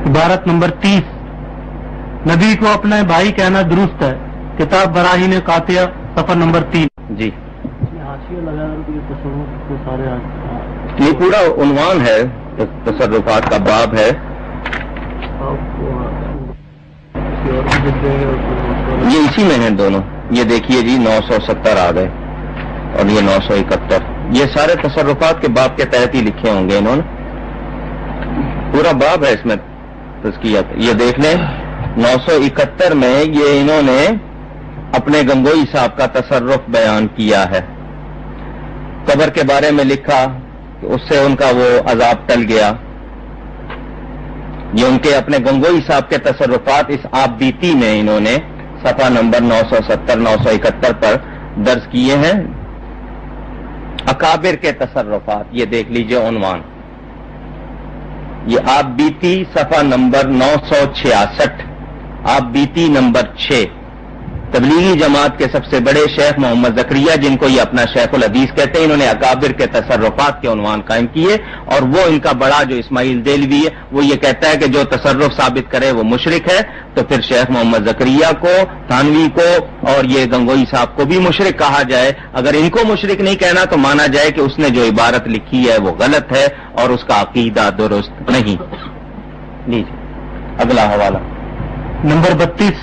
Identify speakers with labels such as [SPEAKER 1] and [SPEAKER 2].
[SPEAKER 1] عبارت نمبر 30، نبی کو اپنا بھائی کہنا درست ہے، کتاب براہین قاطعہ صفحہ نمبر 3۔
[SPEAKER 2] جی یہ پورا عنوان ہے، تصرفات کا باب ہے۔ یہ اسی میں ہیں دونوں، یہ دیکھیے جی 970 آ گئے اور یہ 971، یہ سارے تصرفات کے باب کے تحت ہی لکھے ہوں گے انہوں نے، پورا باب ہے اس میں تزکیت۔ یہ دیکھ لیں 971 میں یہ انہوں نے اپنے گنگوئی صاحب کا تصرف بیان کیا ہے، قبر کے بارے میں لکھا کہ اس سے ان کا وہ عذاب ٹل گیا۔ یہ ان کے اپنے گنگوئی صاحب کے تصرفات اس آپ بیتی میں انہوں نے صفحہ نمبر 970 971 پر درج کیے ہیں، اکابر کے تصرفات۔ یہ دیکھ لیجئے عنوان، یہ آپ بیتی صفحہ نمبر 966، آپ بیتی نمبر 6۔ تبلیغی جماعت کے سب سے بڑے شیخ محمد زکریا، جن کو یہ اپنا شیخ الحدیث کہتے ہیں، انہوں نے اکابر کے تصرفات کے عنوان قائم کیے، اور وہ ان کا بڑا جو اسماعیل دہلوی ہے وہ یہ کہتا ہے کہ جو تصرف ثابت کرے وہ مشرک ہے، تو پھر شیخ محمد زکریا کو، تھانوی کو اور یہ گنگوئی صاحب کو بھی مشرک کہا جائے۔ اگر ان کو مشرک نہیں کہنا تو مانا جائے کہ اس نے جو عبارت لکھی ہے وہ غلط ہے اور اس کا عقیدہ درست نہیں۔ لیجیے اگلا حوالہ
[SPEAKER 1] نمبر 32،